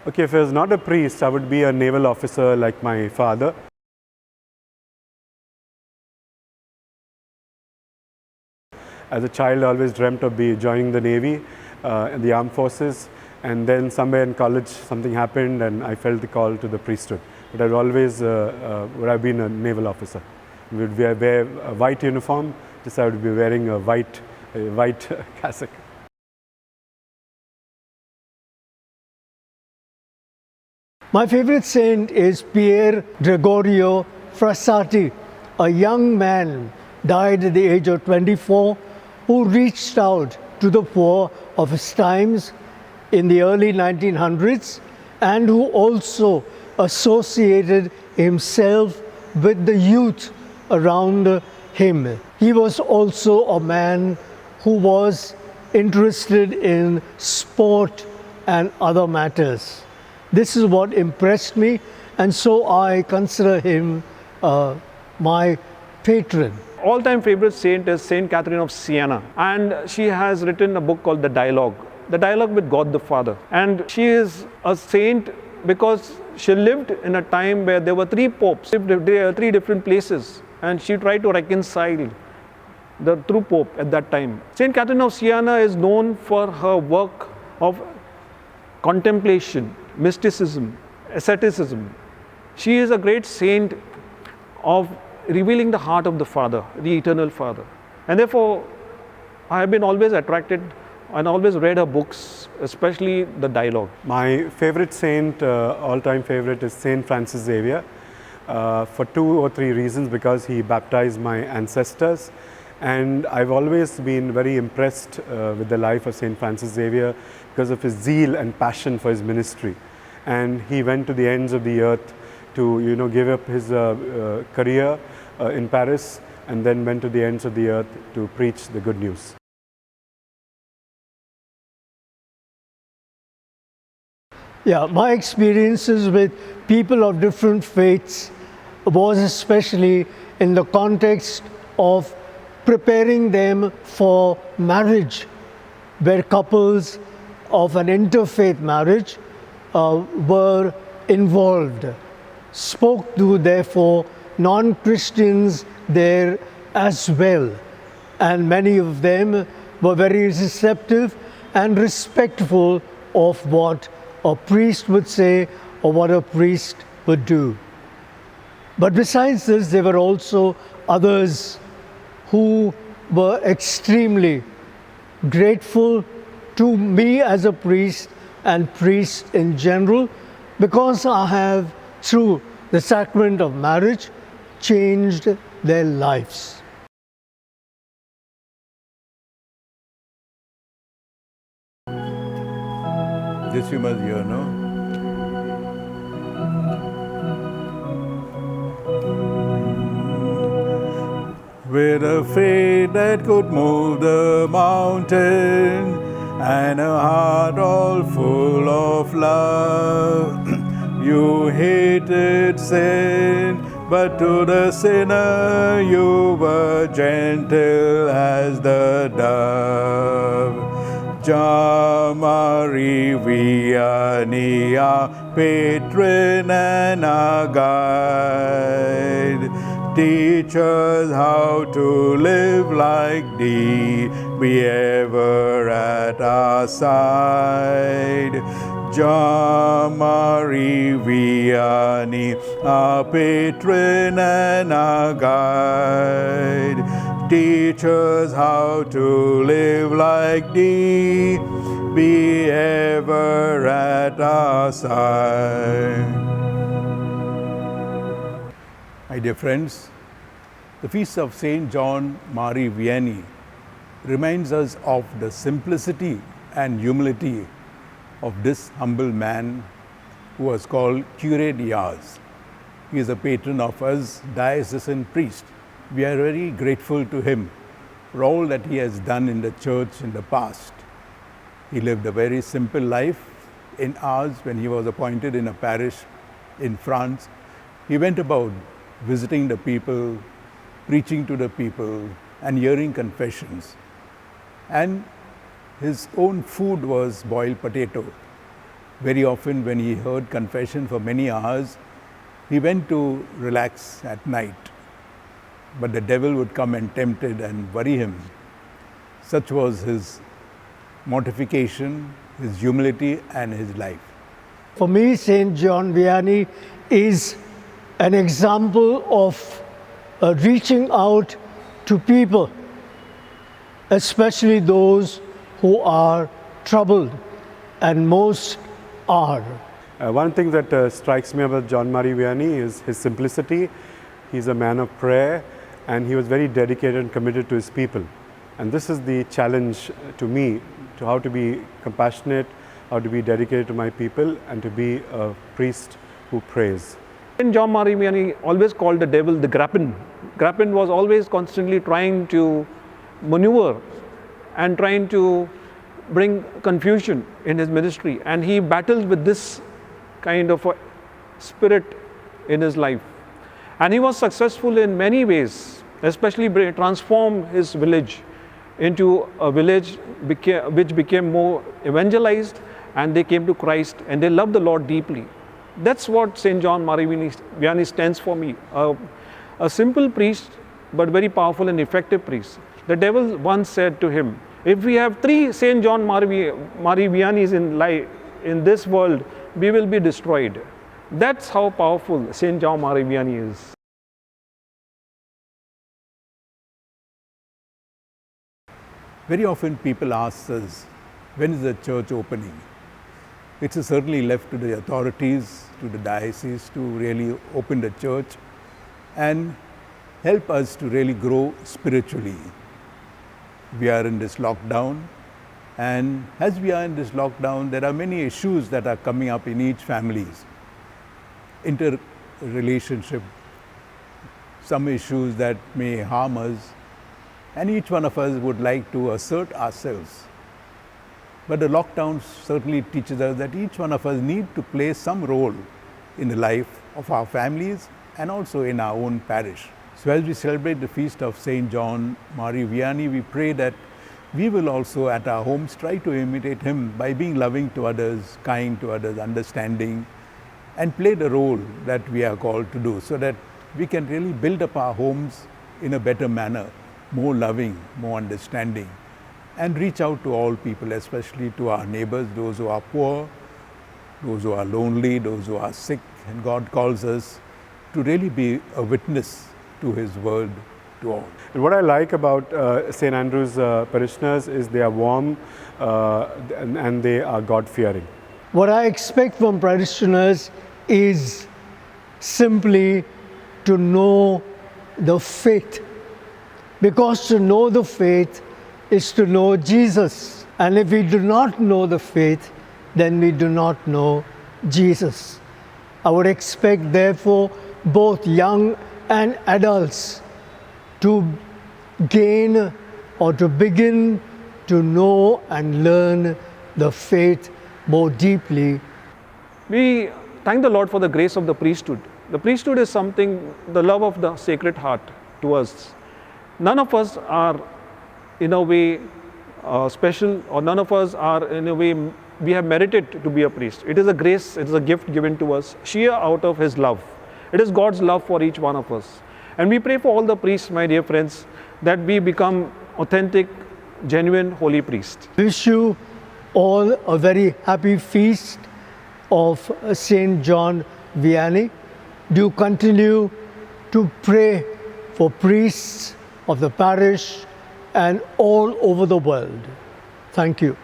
Okay, if I was not a priest, I would be a naval officer like my father. As a child, I always dreamt of joining the Navy, in the armed forces, and then somewhere in college something happened and I felt the call to the priesthood. But I'd always would have been a naval officer. We would wear a white uniform, just I would be wearing a white cassock. My favorite saint is Pier Gregorio Frassati, a young man died at the age of 24 who reached out to the poor of his times in the early 1900s and who also associated himself with the youth around him. He was also a man who was interested in sport and other matters. This is what impressed me, and so I consider him my patron. All-time favorite saint is Saint Catherine of Siena, and she has written a book called The Dialogue with God the Father. And she is a saint because she lived in a time where there were three popes, three different places, and she tried to reconcile the true pope at that time. Saint Catherine of Siena is known for her work of contemplation, mysticism, asceticism. She is a great saint of revealing the heart of the Father, the eternal Father. And therefore, I have been always attracted and always read her books, especially The Dialogue. My favorite saint, all-time favorite, is Saint Francis Xavier, for 2 or 3 reasons. Because he baptized my ancestors, and I've always been very impressed with the life of Saint Francis Xavier because of his zeal and passion for his ministry. And he went to the ends of the earth to give up his career in Paris, and then went to the ends of the earth to preach the good news. Yeah, my experiences with people of different faiths was especially in the context of preparing them for marriage, where couples of an interfaith marriage were involved. Spoke to, therefore, non-Christians there as well, and many of them were very receptive and respectful of what a priest would say or what a priest would do. But besides this, there were also others who were extremely grateful to me as a priest and priests in general, because I have, through the sacrament of marriage, changed their lives. This you must hear, no? With a faith that could move the mountain, and a heart all full of love, you hated sin, but to the sinner you were gentle as the dove. Jamari Vianney, our patron and our guide, teach us how to live like thee, be ever at our side. Jamari Vianney, our patron and our guide, teach us how to live like thee, be ever at our side. My dear friends, the feast of Saint John Mary Vianney reminds us of the simplicity and humility of this humble man who was called Curé Diaz. He is a patron of us diocesan priest. We are very grateful to him for all that he has done in the church in the past. He lived a very simple life. In Ars, when he was appointed in a parish in France, he went about visiting the people, preaching to the people, and hearing confessions. And his own food was boiled potato. Very often, when he heard confession for many hours, he went to relax at night. But the devil would come and tempt it and worry him. Such was his mortification, his humility, and his life. For me, St. John Vianney is an example of reaching out to people, especially those who are troubled, and most are. One thing that strikes me about John Marie Vianney is his simplicity. He's a man of prayer, and he was very dedicated and committed to his people. And this is the challenge to me, to how to be compassionate, how to be dedicated to my people, and to be a priest who prays. And John Marie Vianney always called the devil the Grappin. Grappin was always constantly trying to maneuver and trying to bring confusion in his ministry. And he battled with this kind of a spirit in his life. And he was successful in many ways, especially transform his village into a village which became more evangelized, and they came to Christ and they loved the Lord deeply. That's what St. John Marie Vianney stands for me. A simple priest, but very powerful and effective priest. The devil once said to him, if we have 3 St. John Marie Vianneys in this world, we will be destroyed. That's how powerful St. John Marie Vianney is. Very often people ask us, when is the church opening? It's certainly left to the authorities, to the diocese to really open the church and help us to really grow spiritually. We are in this lockdown, and as we are in this lockdown, there are many issues that are coming up in each families. Interrelationship, some issues that may harm us, and each one of us would like to assert ourselves. But the lockdown certainly teaches us that each one of us need to play some role in the life of our families and also in our own parish. So as we celebrate the feast of St. John Marie Vianney, we pray that we will also at our homes try to imitate him by being loving to others, kind to others, understanding, and play the role that we are called to do, so that we can really build up our homes in a better manner, more loving, more understanding, and reach out to all people, especially to our neighbors, those who are poor, those who are lonely, those who are sick. And God calls us to really be a witness to his word to all. And what I like about St. Andrew's parishioners is they are warm and they are God-fearing. What I expect from parishioners is simply to know the faith, because to know the faith is to know Jesus. And if we do not know the faith, then we do not know Jesus. I would expect, therefore, both young and adults to gain or to begin to know and learn the faith more deeply. We thank the Lord for the grace of the priesthood. The priesthood is something, the love of the Sacred Heart to us. None of us are in a way special, or none of us are in a way we have merited to be a priest. It is a grace, it is a gift given to us sheer out of his love. It is God's love for each one of us. And we pray for all the priests, my dear friends, that we become authentic, genuine, holy priests. Wish you all a very happy feast of St. John Vianney. Do continue to pray for priests of the parish and all over the world. Thank you.